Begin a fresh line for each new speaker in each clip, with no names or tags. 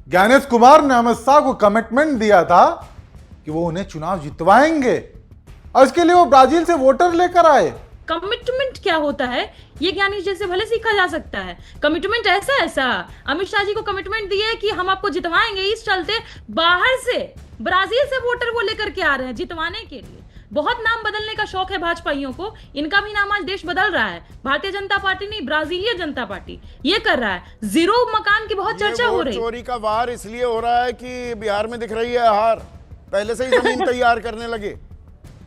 ज्ञानेश कुमार ने अमित शाह को कमिटमेंट दिया था कि वो उन्हें चुनाव जितवाएंगे और इसके लिए वो ब्राजील से वोटर लेकर आए।
कमिटमेंट क्या होता है ये ज्ञानेश जी से भले सीखा जा सकता है। कमिटमेंट ऐसा अमित शाह जी को कमिटमेंट दिया है कि हम आपको जितवाएंगे, इस चलते बाहर से ब्राजील से वोटर वो लेकर के आ रहे हैं जितवाने के लिए। बहुत नाम बदलने का शौक है भाजपाइयों को, इनका भी नाम आज देश बदल रहा है। भारतीय जनता पार्टी नहीं, ब्राजीलियन जनता पार्टी ये कर रहा है। जीरो मकान की बहुत चर्चा हो रही है।
चोरी का वार इसलिए हो रहा है कि बिहार में दिख रही है हार, पहले से ही जमीन तैयार करने लगे।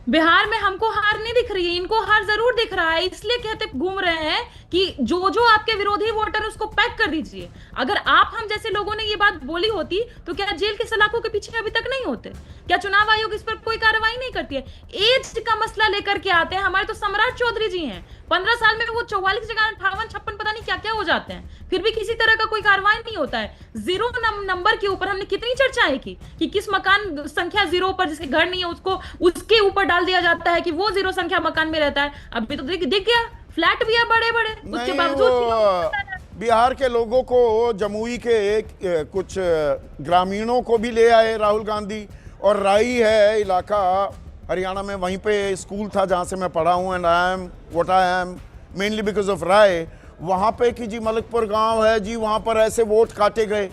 बिहार में हमको हार नहीं दिख रही है, इनको हार जरूर दिख रहा है, इसलिए कहते घूम रहे हैं कि जो आपके विरोधी वोटर उसको पैक कर दीजिए। अगर आप हम जैसे लोगों ने ये बात बोली होती तो क्या जेल के सलाखों के पीछे अभी तक नहीं होते? क्या चुनाव आयोग इस पर कोई कार्रवाई नहीं करती है? एज का मसला लेकर के आते हैं। हमारे तो सम्राट चौधरी जी हैं, 15 साल में वो 44 जगह 58 56 पता नहीं क्या क्या हो जाते हैं, फिर भी किसी तरह का कोई कार्रवाई नहीं होता है। जीरो नंबर के ऊपर हमने कितनी चर्चाएं की कि किस मकान संख्या जीरो पर जिसके घर नहीं है उसको उसके ऊपर डाल दिया जाता है कि वो जीरो संख्या मकान में रहता है। अभी तो दिख गया, फ्लैट भी है बड़े बड़े, उसके बावजूद
बिहार के लोगों को, जमुई के कुछ ग्रामीणों को भी ले आए राहुल गांधी। और राई है इलाका हरियाणा में, वहीं पे स्कूल था जहां से मैं पढ़ा हूं, and I am what I am mainly because of राय। वहां पे कि जी मलिकपुर गांव है जी, वहां पर ऐसे वोट काटे गए।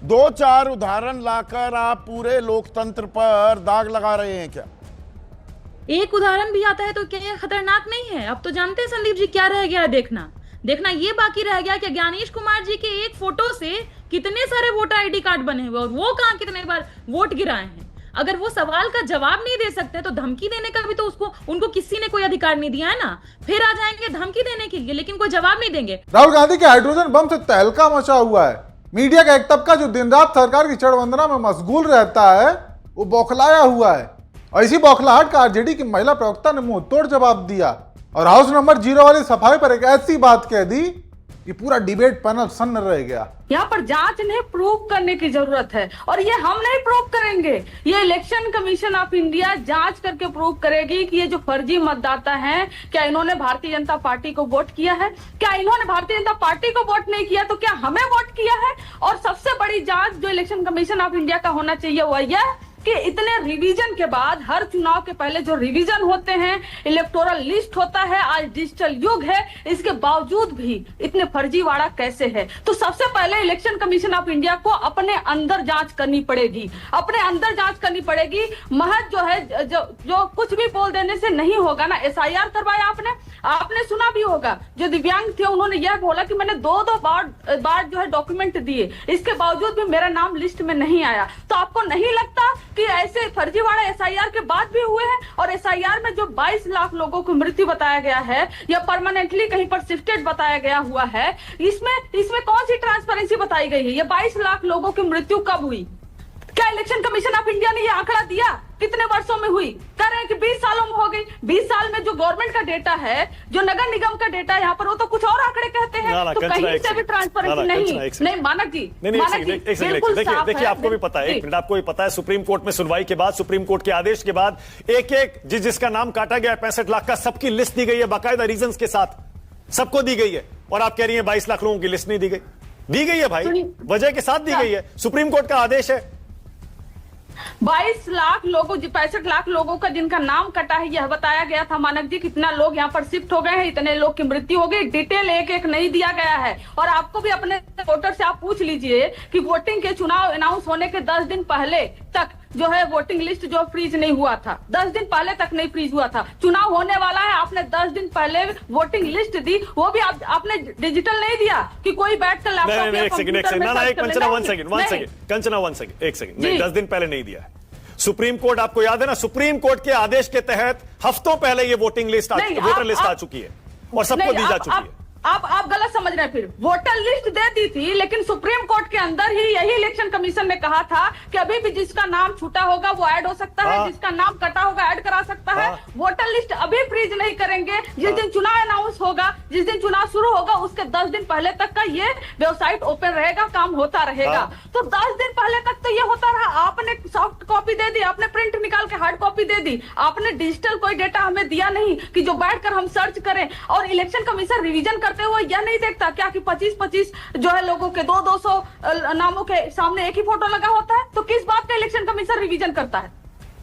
2-4 उदाहरण लाकर आप पूरे लोकतंत्र पर दाग लगा रहे हैं क्या?
एक उदाहरण भी आता है तो क्या खतरनाक नहीं है? अब तो जानते हैं संदीप जी क्या रह गया है देखना ये बाकी रह गया कि ज्ञानेश कुमार जी के एक फोटो से कितने सारे वोटर आईडी कार्ड बने हुए और वो कहां कितने बार वोट गिराए हैं। अगर वो सवाल का जवाब नहीं दे सकते तो धमकी देने का भी तो उनको किसी ने कोई अधिकार नहीं दिया है ना। फिर आ जाएंगे धमकी देने के लिए, लेकिन कोई जवाब नहीं देंगे।
राहुल गांधी के हाइड्रोजन बम से तहलका मचा हुआ है। मीडिया का एक तबका जो दिन रात सरकार की चढ़वंदना में मशगूल रहता है वो बौखलाया हुआ है, और इसी बौखलाहट का आरजेडी की महिला प्रवक्ता ने मुंह तोड़ जवाब दिया और हाउस नंबर 0 वाली सफाई पर एक ऐसी बात कह दी कि पूरा डिबेट पैनल सन्न रह गया।
यहाँ पर जांच नहीं प्रूव करने की जरूरत है, और ये हम नहीं प्रूव करेंगे, ये इलेक्शन कमीशन ऑफ इंडिया जांच करके प्रूव करेगी कि ये जो फर्जी मतदाता हैं, क्या इन्होंने भारतीय जनता पार्टी को वोट किया है, क्या इन्होंने भारतीय जनता पार्टी को वोट नहीं किया तो क्या हमें वोट किया है। और सबसे बड़ी जांच जो इलेक्शन कमीशन ऑफ इंडिया का होना चाहिए वो यह कि इतने रिवीजन के बाद, हर चुनाव के पहले जो रिवीजन होते हैं, इलेक्टोरल लिस्ट होता है, आज डिजिटल युग है, इसके बावजूद भी इतने फर्जीवाड़ा कैसे है। तो सबसे पहले इलेक्शन कमीशन ऑफ इंडिया को अपने अंदर जांच करनी पड़ेगी, अपने अंदर जांच करनी पड़ेगी। महज जो है जो कुछ भी बोल देने से नहीं होगा ना। एसआईआर करवाया आपने सुना भी होगा, जो दिव्यांग थे उन्होंने यह बोला कि मैंने दो बार जो है डॉक्यूमेंट दिए, इसके बावजूद भी मेरा नाम लिस्ट में नहीं आया। तो आपको नहीं लगता कि ऐसे फर्जीवाड़ा एसआईआर के बाद भी हुए हैं? और एसआईआर में जो 22 लाख लोगों को मृत्यु बताया गया है या परमानेंटली कहीं पर शिफ्टेड बताया गया हुआ है, इसमें कौन सी ट्रांसपेरेंसी बताई गई है? ये 22 लाख लोगों की मृत्यु कब हुई? क्या इलेक्शन कमीशन ऑफ इंडिया ने ये आंकड़ा दिया? कितने वर्षों में हुई? कह रहे हैं कि 20 सालों में हो गई। 20 साल में जो गवर्नमेंट का डेटा है, जो नगर निगम का डेटा है यहाँ पर, वो तो कुछ और आंकड़े कहते हैं। तो कहीं से भी ट्रांसपेरेंसी नहीं। मानक जी,
देखिए आपको भी पता है, एक मिनट, आपको भी पता है सुप्रीम कोर्ट में सुनवाई के बाद, सुप्रीम कोर्ट के आदेश के बाद एक जिसका नाम काटा गया 65 लाख का, सबकी लिस्ट दी गई है बाकायदा रीजंस के साथ, सबको दी गई है। और आप कह रही है 22 लाख लोगों की लिस्ट नहीं दी गई है भाई, वजह के साथ दी गई है, सुप्रीम कोर्ट का आदेश है।
22 लाख लोगों, 65 लाख लोगों का जिनका नाम कटा है, यह बताया गया था मानक जी कितना लोग यहाँ पर शिफ्ट हो गए हैं, इतने लोग की मृत्यु हो गई। डिटेल एक नहीं दिया गया है। और आपको भी अपने वोटर से आप पूछ लीजिए कि वोटिंग के चुनाव अनाउंस होने के 10 दिन पहले तक जो है वोटिंग लिस्ट जो फ्रीज नहीं हुआ था, 10 दिन पहले तक नहीं फ्रीज हुआ था। चुनाव होने वाला है, आपने 10 दिन पहले वोटिंग लिस्ट दी, वो भी आपने डिजिटल नहीं दिया कि कोई बैठ कर लैपटॉप या कंप्यूटर में
एक सेकंड, नहीं 10 दिन पहले नहीं दिया है। सुप्रीम कोर्ट, आपको याद है ना, सुप्रीम कोर्ट के आदेश के तहत हफ्तों पहले ये वोटिंग लिस्ट वोटर लिस्ट आ चुकी है और सबको दी जा चुकी है।
आप गलत समझ रहे हैं। फिर वोटर लिस्ट दे दी थी, लेकिन सुप्रीम कोर्ट के अंदर ही यही इलेक्शन कमीशन ने कहा था कि अभी भी जिसका नाम छूटा होगा वो ऐड हो सकता है, जिसका नाम कटा होगा ऐड करा सकता है। वोटर लिस्ट अभी फ्रीज नहीं करेंगे। जिस दिन चुनाव अनाउंस होगा, जिस दिन चुनाव शुरू होगा, उसके 10 दिन पहले तक का ये वेबसाइट ओपन रहेगा, काम होता रहेगा। तो 10 दिन पहले तक तो ये होता रहा। आपने सॉफ्ट कॉपी दे दी, आपने प्रिंट निकाल के हार्ड कॉपी दे दी, आपने डिजिटल कोई डेटा हमें दिया नहीं कि जो बैठकर हम सर्च करें। और इलेक्शन कमीशन रिवीजन करता करते हुए यह नहीं देखता क्या कि 25-25 जो है लोगों के 200 नामों के सामने एक ही फोटो लगा होता है? तो किस बात का इलेक्शन कमीशन रिवीजन करता है?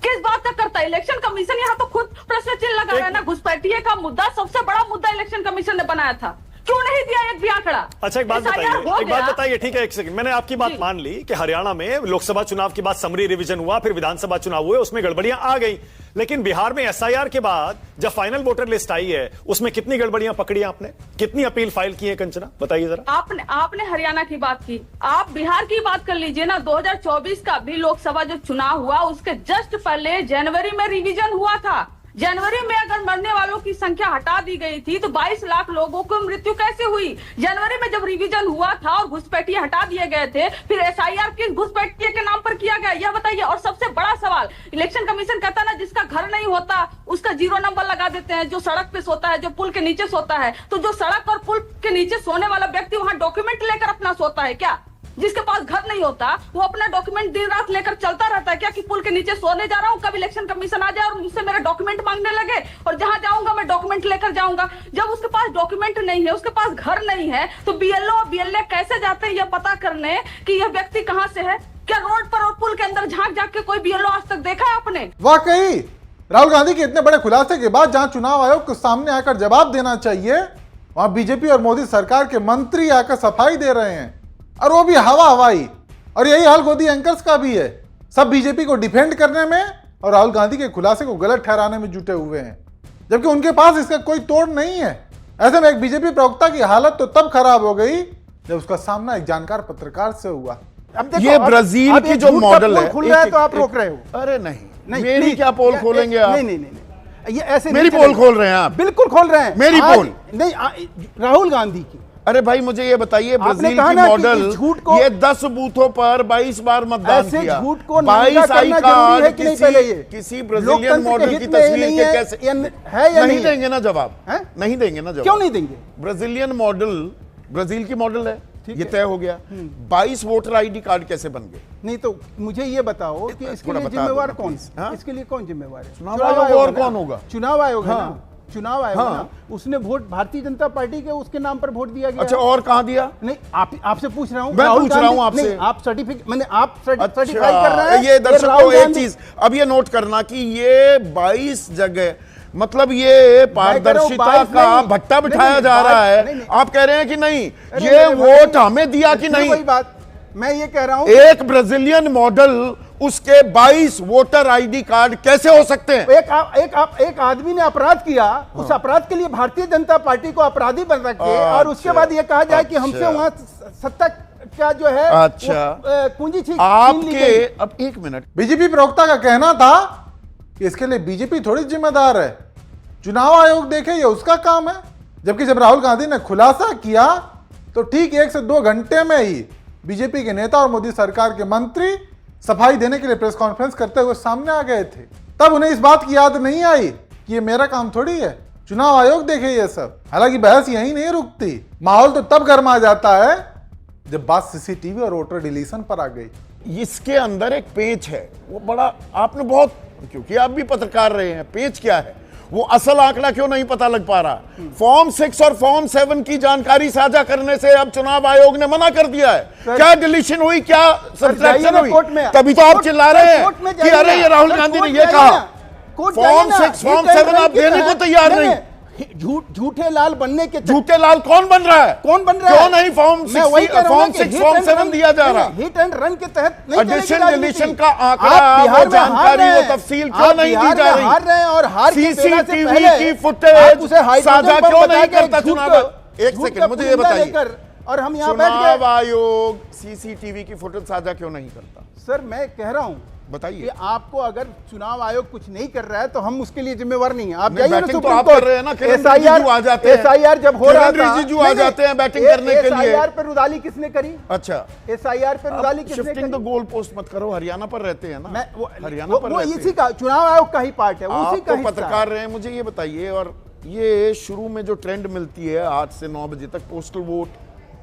किस बात का करता है इलेक्शन कमीशन? यहाँ तो खुद प्रश्न चिन्ह लगा रहा है ना। घुसपैठिए का मुद्दा सबसे बड़ा मुद्दा इलेक्शन कमीशन ने बनाया था, क्यों नहीं दिया एक भी आंकड़ा?
अच्छा एक बात बताइए, ठीक है, एक सेकंड, मैंने आपकी बात मान ली कि हरियाणा में लोकसभा चुनाव के बाद समरी रिवीजन हुआ, फिर विधानसभा चुनाव हुए, उसमें गड़बड़ियां आ गई, लेकिन बिहार में एसआईआर के बाद जब फाइनल वोटर लिस्ट आई है उसमें कितनी गड़बड़ियां पकड़ी आपने, कितनी अपील फाइल की है? कंचना बताइए जरा।
आपने हरियाणा की बात की, आप बिहार की बात कर लीजिए ना। 2024 का भी लोकसभा जो चुनाव हुआ उसके जस्ट पहले जनवरी में रिवीजन हुआ था। जनवरी में अगर मरने वालों की संख्या हटा दी गई थी तो 22 लाख लोगों को मृत्यु कैसे हुई? जनवरी में जब रिवीजन हुआ था और घुसपैठिए हटा दिए गए थे, फिर एसआईआर किस घुसपैठिए के नाम पर किया गया यह बताइए। और सबसे बड़ा सवाल, इलेक्शन कमीशन कहता ना जिसका घर नहीं होता उसका 0 नंबर लगा देते हैं, जो सड़क पे सोता है, जो पुल के नीचे सोता है। तो जो सड़क और पुल के नीचे सोने वाला व्यक्ति वहां डॉक्यूमेंट लेकर अपना सोता है क्या? जिसके पास घर नहीं होता वो अपना डॉक्यूमेंट दिन रात लेकर चलता रहता है क्या कि पुल के नीचे सोने जा रहा हूं, कब इलेक्शन कमीशन आ जाए और मुझसे मेरा डॉक्यूमेंट मांगने लगे और जहां जाऊंगा मैं डॉक्यूमेंट लेकर जाऊंगा। जब उसके पास डॉक्यूमेंट नहीं है, उसके पास घर नहीं है, तो बीएलओ और बीएलए कैसे जाते हैं यह पता करने कि यह व्यक्ति कहां से है? क्या रोड पर और पुल के अंदर झांक के कोई बीएलओ आज तक देखा है आपने?
वाकई राहुल गांधी के इतने बड़े खुलासे के बाद जहां चुनाव आयोग को सामने आकर जवाब देना चाहिए, वहां बीजेपी और मोदी सरकार के मंत्री आकर सफाई दे रहे हैं, और वो भी हवाई। और यही हाल गोदी एंकर्स का भी है, सब बीजेपी को डिफेंड करने में और राहुल गांधी के खुलासे को गलत ठहराने में जुटे हुए हैं, जबकि उनके पास इसका कोई तोड़ नहीं है। ऐसे में एक बीजेपी प्रवक्ता की हालत तो तब खराब हो गई जब उसका सामना एक जानकार पत्रकार से हुआ।
अब देखो, ये ब्राजील की जो मॉडल है,
खुल रहा है तो आप रोक रहे हो।
अरे नहीं, मेरी क्या पोल खोलेंगे आप?
नहीं, ये ऐसे
मेरी पोल खोल रहे हैं आप?
बिल्कुल खोल रहे हैं
मेरी पोल
नहीं, राहुल गांधी की।
अरे भाई मुझे ये बताइए, ब्राजील की मॉडल, ये 10 बूथों पर 22 बार मतदान किया,
झूठ को
22 आई कार्ड
किसी
ब्राजीलियन मॉडल की तस्वीर के कैसे
है या
नहीं देंगे ना जवाब? नहीं देंगे ना जवाब?
क्यों नहीं देंगे?
ब्राजीलियन मॉडल ब्राजील की मॉडल है, ये तय हो गया। 22 वोटर आईडी कार्ड कैसे बन गए?
नहीं तो मुझे ये बताओ कि इसके लिए जिम्मेवार कौन? इसके लिए कौन जिम्मेवार है?
चुनाव आयोग। और कौन होगा?
चुनाव आयोग है ना, चुनाव आयोग ना, उसने वोट भारतीय जनता पार्टी के उसके नाम पर वोट दिया गया।
अच्छा, और कहां दिया?
नहीं, आपसे पूछ रहा हूं,
मैं पूछ रहा हूं आपसे।
आप सर्टिफिकेट मैंने आप सर्टिफाई कर रहे हैं।
ये दर्शकों एक चीज अब ये नोट करना कि ये 22 जगह, मतलब ये पारदर्शिता का भट्टा बिठाया जा रहा है। आप कह रहे हैं कि नहीं ये वोट हमें दिया कि नहीं?
वही बात मैं ये कह रहा हूं,
एक ब्राजीलियन मॉडल, उसके 22 वोटर आईडी कार्ड कैसे हो सकते हैं?
एक आदमी ने अपराध किया, उस अपराध के लिए भारतीय जनता पार्टी को अपराधी बन रखे और उसके बाद ये कहा जाए कि हमसे वहां सत्ता का जो है पूंजी छीन
आपके। अब एक मिनट,
बीजेपी प्रवक्ता का कहना था कि इसके लिए बीजेपी थोड़ी जिम्मेदार है, चुनाव आयोग देखे ये उसका काम है। जबकि जब राहुल गांधी ने खुलासा किया तो ठीक 1 से 2 घंटे में ही बीजेपी के नेता और मोदी सरकार के मंत्री सफाई देने के लिए प्रेस कॉन्फ्रेंस करते हुए सामने आ गए थे। तब उन्हें इस बात की याद नहीं आई कि ये मेरा काम थोड़ी है, चुनाव आयोग देखे ये सब। हालांकि बहस यहीं नहीं रुकती, माहौल तो तब गर्मा जाता है जब बात सीसीटीवी और वोटर डिलीशन पर आ गई।
इसके अंदर एक पेच है, वो बड़ा आपने बहुत, क्योंकि आप भी पत्रकार रहे हैं, पेच क्या है? वो असल आंकड़ा क्यों नहीं पता लग पा रहा? फॉर्म 6 और फॉर्म 7 की जानकारी साझा करने से अब चुनाव आयोग ने मना कर दिया है। क्या डिलीशन हुई, क्या सब्ट्रैक्शन हुई? तभी तो आप चिल्ला रहे हैं कि अरे ये राहुल गांधी ने ये कहा। फॉर्म 6 फॉर्म 7 आप देने को तैयार नहीं।
झूठे लाल बनने के,
झूठे लाल कौन बन रहा है?
कौन बन रहा है?
क्यों नहीं फॉर्म 6 फॉर्म 7 दिया जा रहा?
हिट एंड रन के तहत
एडिशन डिलीशन का आंकड़ा, वो जानकारी, वो तफसील क्यों नहीं दी जा रही?
हार रहे हैं और हार
सीसीटीवी की फुटेज साझा क्यों नहीं करता चुनाव? एक सेकंड मुझे ये बताइए, और हम यहाँ बैठ गए, चुनाव आयोग सीसीटीवी की फुटेज साझा क्यों नहीं करता?
सर मैं कह रहा हूँ
बताइए
कि आपको अगर चुनाव आयोग कुछ नहीं कर रहा है तो हम उसके लिए जिम्मेवार नहीं है। आप
जाइए ना सुप्रीम कोर्ट, एसआईआर आ जाते हैं,
एसआईआर जब हो रहा था,
रिजिजू आ जाते हैं बैटिंग करने के लिए।
एसआईआर पे रुदाली किसने करी?
अच्छा,
एसआईआर पे रुदाली किसने करी?
शिफ्टिंग द गोल पोस्ट मत करो, हरियाणा पर रहते हैं ना, हरियाणा पर
वो इसी का चुनाव आयोग का ही पार्ट है, उसी का हिस्सा।
पत्रकार रहे हैं, मुझे ये बताइए, और ये शुरू में जो ट्रेंड मिलती है 8 से 9 बजे तक पोस्टल वोट,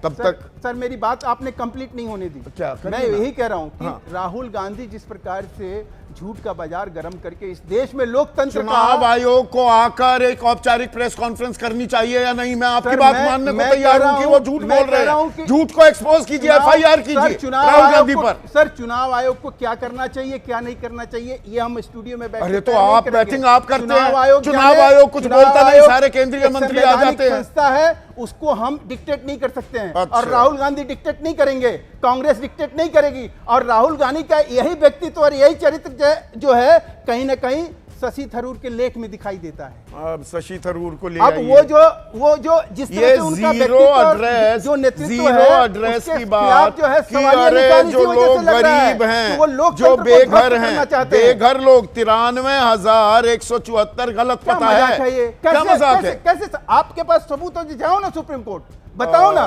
तब तक
सर मेरी बात आपने कंप्लीट नहीं होने दी।
क्या
मैं यही कह रहा हूं कि राहुल गांधी जिस प्रकार से झूठ का बाजार गर्म करके इस देश में लोकतंत्र
चुनाव आयोग को आकर एक औपचारिक प्रेस कॉन्फ्रेंस करनी चाहिए या नहीं? मैं आपकी बात मानने को तैयार हूं कि वो झूठ बोल रहे हैं। झूठ को एक्सपोज कीजिए, FIR कीजिए राहुल गांधी पर।
सर, चुनाव आयोग को क्या करना चाहिए, क्या नहीं करना चाहिए, ये हम स्टूडियो में बैठे
अरे तो आप बैटिंग आप करते हैं, चुनाव आयोग कुछ बोलता नहीं, सारे केंद्रीय मंत्री आ जाते हैं।
संस्था है, उसको हम डिक्टेट नहीं कर सकते हैं।
अच्छा।
और राहुल गांधी डिक्टेट नहीं करेंगे, कांग्रेस डिक्टेट नहीं करेगी। और राहुल गांधी का यही व्यक्तित्व और यही चरित्र जो है कहीं ना कहीं शशि थरूर के लेख में दिखाई देता है।
अब शशि थरूर को ले
अब
आइए।
वो जो जिस तरह
ये
से उनका
जीरो
व्यक्तित्व जो नेतृत्व है,
एड्रेस
उसके
की
खिलाफ
बात
जो है
कि
सवालिया
अरे
निशान
जो
इसी वजह से
लोग
लग रहा है
गरीब हैं,
कि वो
जो
लोकतंत्र को
बेघर
ध्वस्त
हैं,
करना चाहते हैं।
बेघर लोग 93,174 गलत
क्या
पता
मजाक
है।
है ये?
क्या मजाक है?
कैसे आपके पास सबूत हो, जाओ ना सुप्रीम कोर्ट, बताओ ना।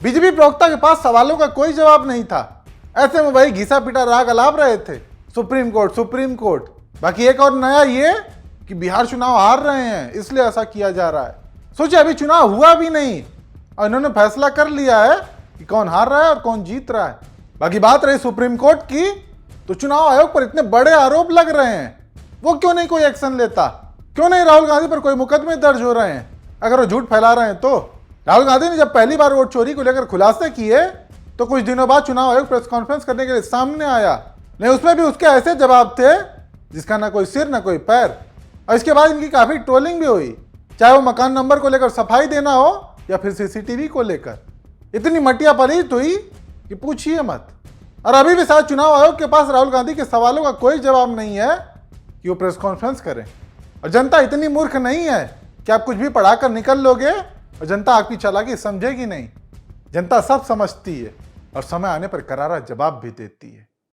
बीजेपी प्रवक्ता के पास सवालों का कोई जवाब नहीं था। ऐसे में भाई घिसा पिटा राग अलाप रहे थे, सुप्रीम कोर्ट सुप्रीम कोर्ट। बाकी एक और नया ये कि बिहार चुनाव हार रहे हैं इसलिए ऐसा किया जा रहा है। सोचिए, अभी चुनाव हुआ भी नहीं और इन्होंने फैसला कर लिया है कि कौन हार रहा है और कौन जीत रहा है। बाकी बात रही सुप्रीम कोर्ट की, तो चुनाव आयोग पर इतने बड़े आरोप लग रहे हैं, वो क्यों नहीं कोई एक्शन लेता? क्यों नहीं राहुल गांधी पर कोई मुकदमे दर्ज हो रहे हैं अगर वो झूठ फैला रहे हैं तो? राहुल गांधी ने जब पहली बार वोट चोरी को लेकर खुलासे किए तो कुछ दिनों बाद चुनाव आयोग प्रेस कॉन्फ्रेंस करने के लिए सामने आया, नहीं उसमें भी उसके ऐसे जवाब थे जिसका ना कोई सिर ना कोई पैर। और इसके बाद इनकी काफी ट्रोलिंग भी हुई, चाहे वो मकान नंबर को लेकर सफाई देना हो या फिर CCTV को लेकर। इतनी मटिया पलीत हुई कि पूछिए मत। और अभी भी शायद चुनाव आयोग के पास राहुल गांधी के सवालों का कोई जवाब नहीं है कि वो प्रेस कॉन्फ्रेंस करें। और जनता इतनी मूर्ख नहीं है कि आप कुछ भी पढ़ाकर निकल लोगे और जनता आपकी चालाकी समझेगी नहीं। जनता सब समझती है और समय आने पर करारा जवाब भी देती है।